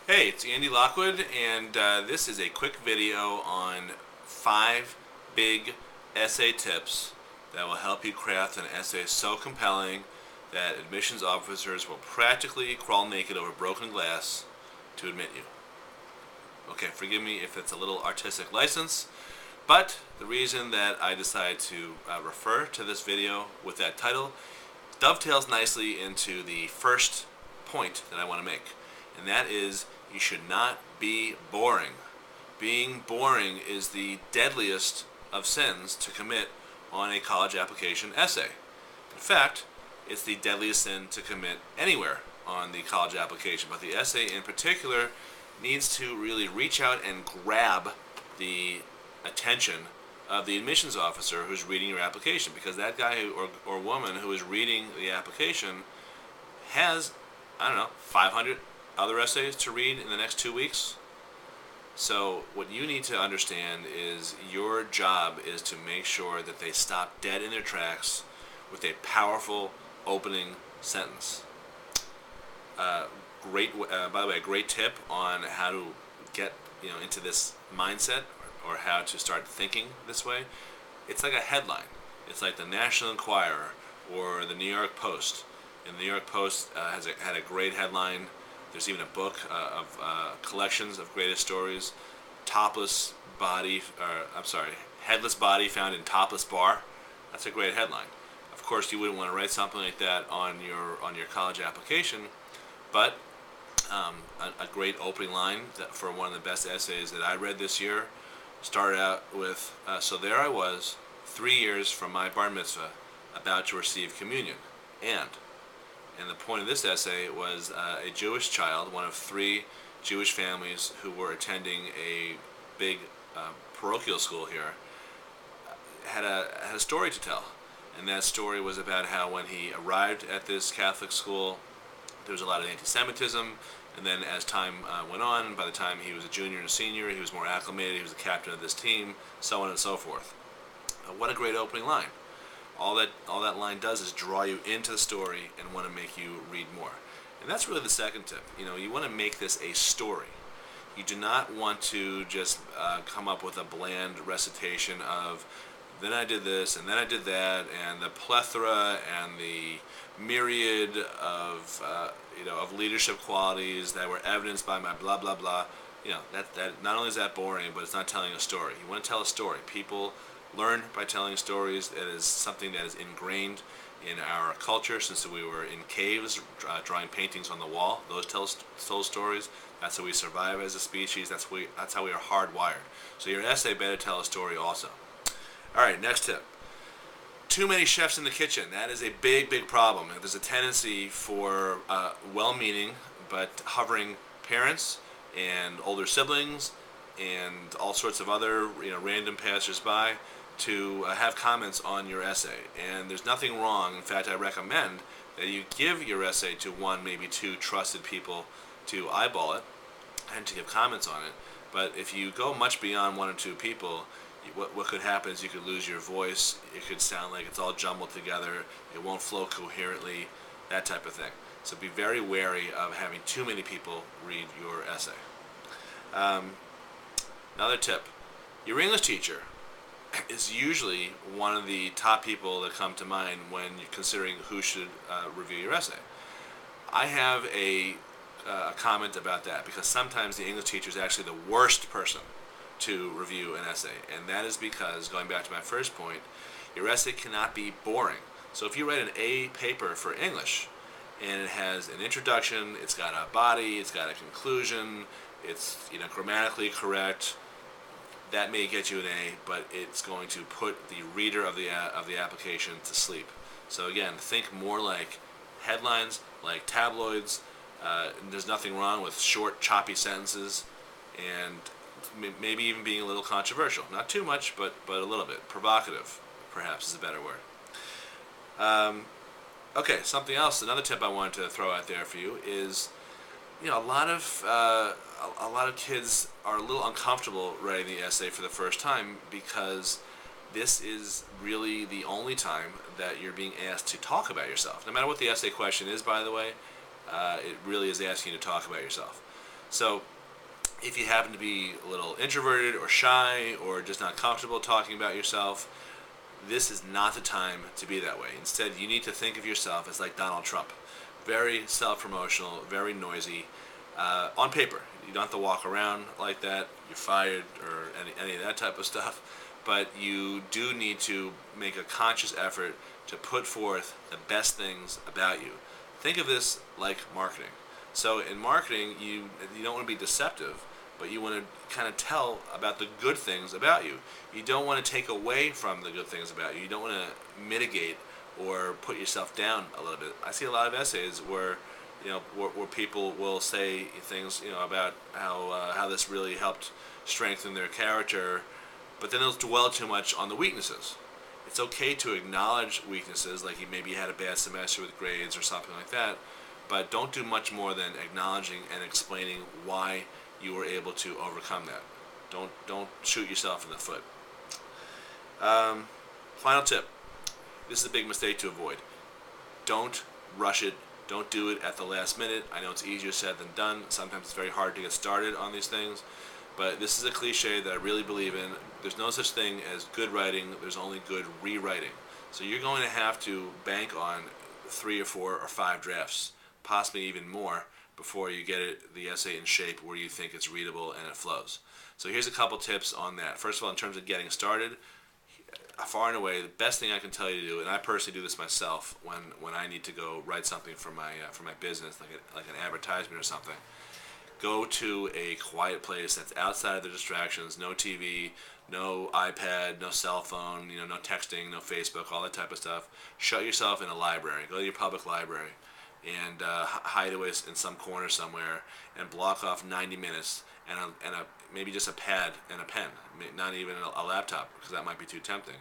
Hey, it's Andy Lockwood, and this is a quick video on 5 big essay tips that will help you craft an essay so compelling that admissions officers will practically crawl naked over broken glass to admit you. Okay, forgive me if it's a little artistic license, but the reason that I decided to refer to this video with that title dovetails nicely into the first point that I want to make, and that is you should not be boring. Being boring is the deadliest of sins to commit on a college application essay. In fact, it's the deadliest sin to commit anywhere on the college application, but the essay in particular needs to really reach out and grab the attention of the admissions officer who's reading your application, because that guy or woman who is reading the application has, 500 other essays to read in the next 2 weeks. So what you need to understand is your job is to make sure that they stop dead in their tracks with a powerful opening sentence. By the way, a great tip on how to get into this mindset or how to start thinking this way. It's like a headline. It's like the National Enquirer or the New York Post. And the New York Post had a great headline. There's even a book of collections of greatest stories. Headless body found in topless bar. That's a great headline. Of course, you wouldn't want to write something like that on your college application, but a great opening line for one of the best essays that I read this year started out with, so there I was, 3 years from my bar mitzvah, about to receive communion, and the point of this essay was a Jewish child, one of 3 Jewish families who were attending a big parochial school here, had a story to tell. And that story was about how when he arrived at this Catholic school, there was a lot of anti-Semitism, and then as time went on, by the time he was a junior and a senior, he was more acclimated, he was the captain of this team, so on and so forth. What a great opening line. All that line does is draw you into the story and want to make you read more. And that's really the second tip. You want to make this a story. You do not want to just come up with a bland recitation of, then I did this, and then I did that, and the plethora and the myriad of leadership qualities that were evidenced by my blah blah blah. That not only is that boring, but it's not telling a story. You want to tell a story. People learn by telling stories. It is something that is ingrained in our culture since we were in caves drawing paintings on the wall. Those told stories. That's how we survive as a species. That's how we are hardwired. So your essay better tell a story also. All right, next tip. Too many chefs in the kitchen. That is a big, big problem. There's a tendency for well-meaning but hovering parents and older siblings and all sorts of other random passers-by to have comments on your essay. And there's nothing wrong. In fact, I recommend that you give your essay to 1, maybe 2 trusted people to eyeball it and to give comments on it. But if you go much beyond 1 or 2 people, what could happen is you could lose your voice. It could sound like it's all jumbled together. It won't flow coherently, that type of thing. So be very wary of having too many people read your essay. Another tip. Your English teacher is usually one of the top people that come to mind when you're considering who should review your essay. I have a comment about that, because sometimes the English teacher is actually the worst person to review an essay, and that is because, going back to my first point, your essay cannot be boring. So if you write an A paper for English and it has an introduction, it's got a body, it's got a conclusion, it's grammatically correct, that may get you an A, but it's going to put the reader of the application to sleep. So again, think more like headlines, like tabloids. There's nothing wrong with short, choppy sentences, and maybe even being a little controversial. Not too much, but a little bit. Provocative, perhaps, is a better word. Okay, something else, another tip I wanted to throw out there for you is, a lot of kids are a little uncomfortable writing the essay for the first time, because this is really the only time that you're being asked to talk about yourself. No matter what the essay question is, by the way, it really is asking you to talk about yourself. So if you happen to be a little introverted or shy or just not comfortable talking about yourself, this is not the time to be that way. Instead, you need to think of yourself as like Donald Trump. Very self-promotional, very noisy. On paper, you don't have to walk around like that. You're fired or any of that type of stuff. But you do need to make a conscious effort to put forth the best things about you. Think of this like marketing. So in marketing, you don't want to be deceptive, but you want to kind of tell about the good things about you. You don't want to take away from the good things about you. You don't want to mitigate or put yourself down a little bit. I see a lot of essays where, where people will say things, about how this really helped strengthen their character, but then they'll dwell too much on the weaknesses. It's okay to acknowledge weaknesses, like you maybe had a bad semester with grades or something like that, but don't do much more than acknowledging and explaining why you were able to overcome that. Don't shoot yourself in the foot. Final tip. This is a big mistake to avoid. Don't rush it. Don't do it at the last minute. I know it's easier said than done. Sometimes it's very hard to get started on these things. But this is a cliche that I really believe in. There's no such thing as good writing. There's only good rewriting. So you're going to have to bank on 3 or 4 or 5 drafts, possibly even more, before you get the essay in shape where you think it's readable and it flows. So here's a couple tips on that. First of all, in terms of getting started, far and away the best thing I can tell you to do, and I personally do this myself when I need to go write something for my business, like an advertisement or something. Go to a quiet place that's outside of the distractions. No TV, no iPad, no cell phone, no texting, no Facebook, all that type of stuff. Shut yourself in a library. Go to your public library and hide away in some corner somewhere and block off 90 minutes and maybe just a pad and a pen, not even a laptop, because that might be too tempting,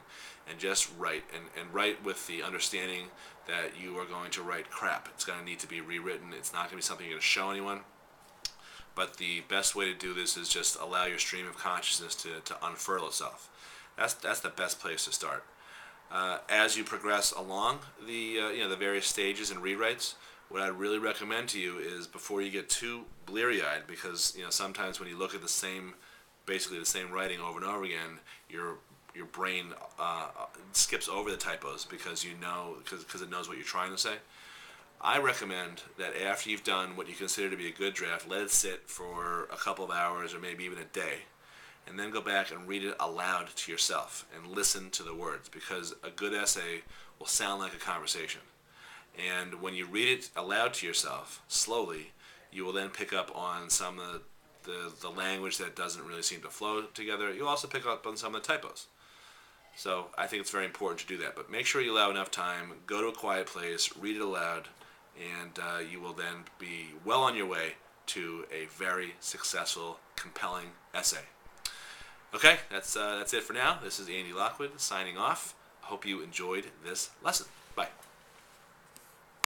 and just write and write with the understanding that you are going to write crap. It's going to need to be rewritten. It's not going to be something you're going to show anyone. But the best way to do this is just allow your stream of consciousness to unfurl itself. That's the best place to start. As you progress along the various stages and rewrites, what I'd really recommend to you is, before you get too bleary-eyed, because sometimes when you look at basically the same writing over and over again, your brain skips over the typos because it knows what you're trying to say. I recommend that after you've done what you consider to be a good draft, let it sit for a couple of hours or maybe even a day, and then go back and read it aloud to yourself and listen to the words, because a good essay will sound like a conversation. And when you read it aloud to yourself slowly, you will then pick up on some of the language that doesn't really seem to flow together. You'll also pick up on some of the typos. So I think it's very important to do that. But make sure you allow enough time, go to a quiet place, read it aloud, and you will then be well on your way to a very successful, compelling essay. Okay, that's it for now. This is Andy Lockwood signing off. I hope you enjoyed this lesson. Bye.